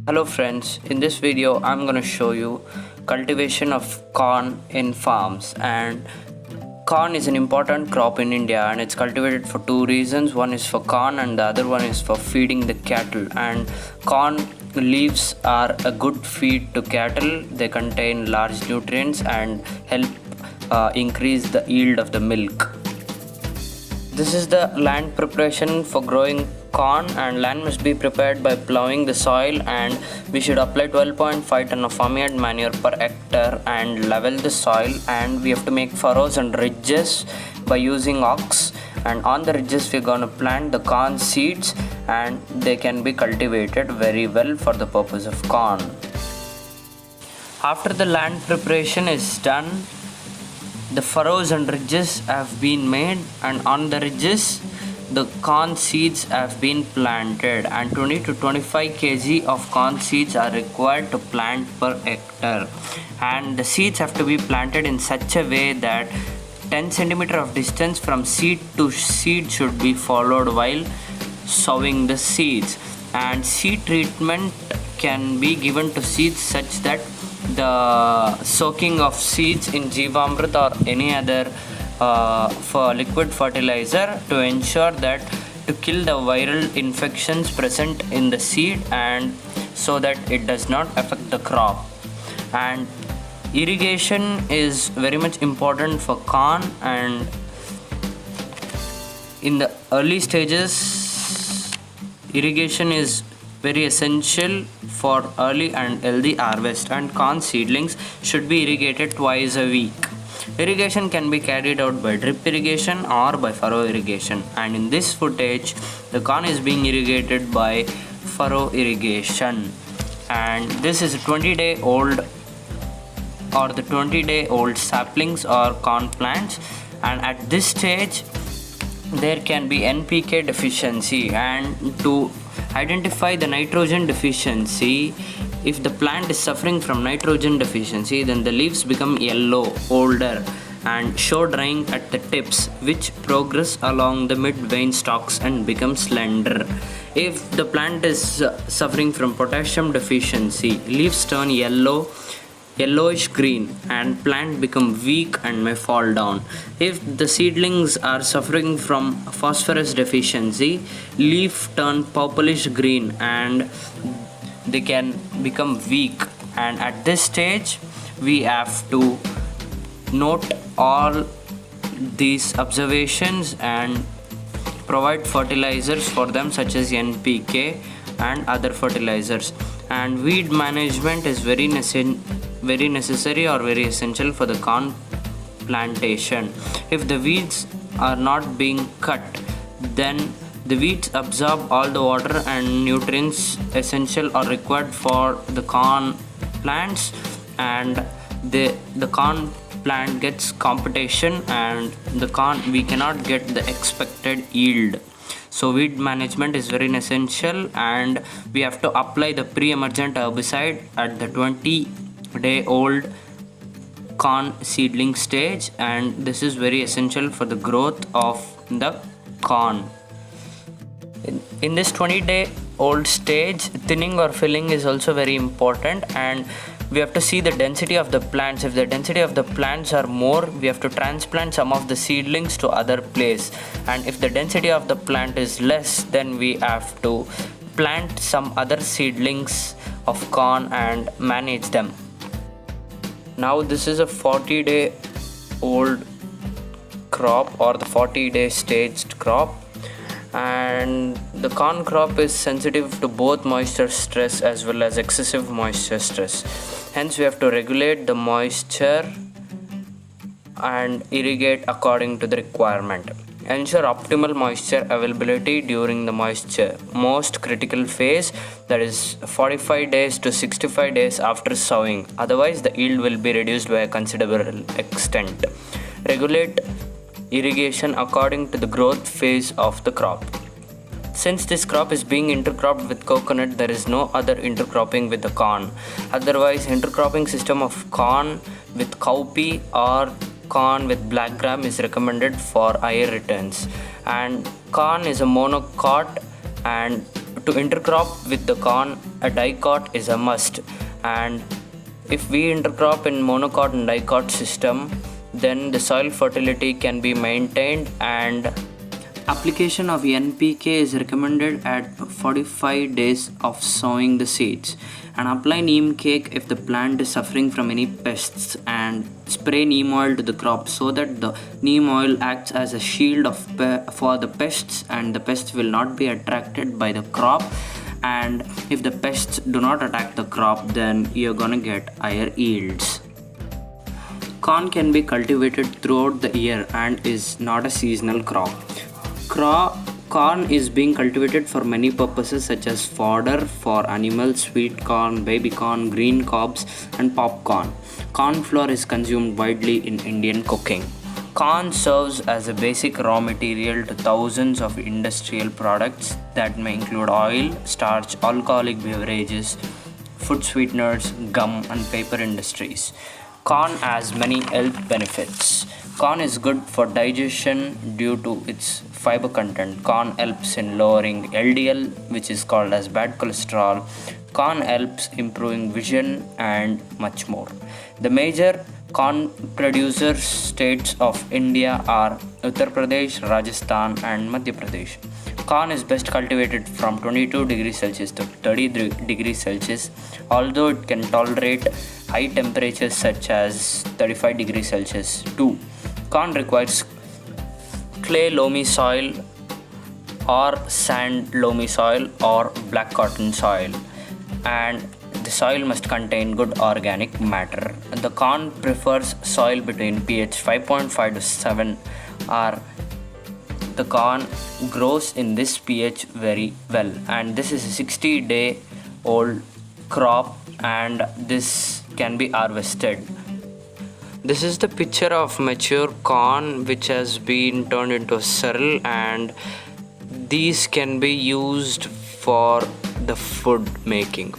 Hello friends, in this video I'm going to show you cultivation of corn in farms. And corn is an important crop in India and it's cultivated for two reasons. One is for corn and the other one is for feeding the cattle. And corn leaves are a good feed to cattle. They contain large nutrients and help increase the yield of the milk. This is the land preparation for growing corn, and land must be prepared by plowing the soil, and we should apply 12.5 ton of farmyard manure per hectare and level the soil, and we have to make furrows and ridges by using ox, and on the ridges we're going to plant the corn seeds and they can be cultivated very well for the purpose of corn. After the land preparation is done, the furrows and ridges have been made, and on the ridges the corn seeds have been planted, and 20 to 25 kg of corn seeds are required to plant per hectare, and the seeds have to be planted in such a way that 10 centimeter of distance from seed to seed should be followed while sowing the seeds, and seed treatment can be given to seeds such that the soaking of seeds in Jeevamrit or any other for liquid fertilizer to ensure that to kill the viral infections present in the seed and so that it does not affect the crop. And irrigation is very much important for corn, and in the early stages irrigation is very essential for early and healthy harvest, and corn seedlings should be irrigated twice a week. Irrigation can be carried out by drip irrigation or by furrow irrigation, and in this footage the corn is being irrigated by furrow irrigation, and this is a 20-day old or the 20-day old saplings or corn plants, and at this stage there can be NPK deficiency, and to identify the nitrogen deficiency, if the plant is suffering from nitrogen deficiency, then the leaves become yellow, older, and show drying at the tips, which progress along the mid vein stalks and become slender. If the plant is suffering from potassium deficiency, leaves turn yellowish green, and plant become weak and may fall down. If the seedlings are suffering from phosphorus deficiency, leaf turn purplish green and they can become weak, and at this stage we have to note all these observations and provide fertilizers for them such as NPK and other fertilizers. And weed management is very necessary or very essential for the corn plantation. If the weeds are not being cut, then the weeds absorb all the water and nutrients essential or required for the corn plants, and the corn plant gets competition, and the corn we cannot get the expected yield. So weed management is very essential, and we have to apply the pre-emergent herbicide at the 20-day old corn seedling stage, and this is very essential for the growth of the corn. In this 20-day old stage, thinning or filling is also very important, and we have to see the density of the plants. If the density of the plants are more, we have to transplant some of the seedlings to other place, and if the density of the plant is less, then we have to plant some other seedlings of corn and manage them. Now this is a 40-day old crop or the 40-day staged crop, and the corn crop is sensitive to both moisture stress as well as excessive moisture stress. Hence we have to regulate the moisture and irrigate according to the requirement. Ensure optimal moisture availability during the moisture most critical phase, that is 45 days to 65 days after sowing, otherwise the yield will be reduced by a considerable extent. Regulate irrigation according to the growth phase of the crop. Since this crop is being intercropped with coconut, there is no other intercropping with the corn. Otherwise, intercropping system of corn with cowpea or corn with black gram is recommended for higher returns. And corn is a monocot, and To intercrop with the corn, a dicot is a must, and if we intercrop in monocot and dicot system, then the soil fertility can be maintained, and application of NPK is recommended at 45 days of sowing the seeds, and apply neem cake if the plant is suffering from any pests, and spray neem oil to the crop so that the neem oil acts as a shield for the pests, and the pests will not be attracted by the crop. And if the pests do not attack the crop, then you're gonna get higher yields. Corn can be cultivated throughout the year and is not a seasonal crop. Corn is being cultivated for many purposes such as fodder for animals, sweet corn, baby corn, green cobs, and popcorn. Corn flour is consumed widely in Indian cooking. Corn serves as a basic raw material to thousands of industrial products that may include oil, starch, alcoholic beverages, food sweeteners, gum, and paper industries. Corn has many health benefits. Corn is good for digestion due to its fiber content. Corn helps in lowering LDL, which is called as bad cholesterol. Corn helps improving vision and much more. The major corn producer states of India are Uttar Pradesh, Rajasthan, and Madhya Pradesh. Corn is best cultivated from 22 degrees Celsius to 30 degrees Celsius, although it can tolerate high temperatures such as 35 degrees Celsius too. Corn requires clay loamy soil or sand loamy soil or black cotton soil, and the soil must contain good organic matter. The corn prefers soil between pH 5.5 to 7, or the corn grows in this pH very well, and this is a 60-day old crop, and this can be harvested. This is the picture of mature corn which has been turned into a cereal, and these can be used for the food making.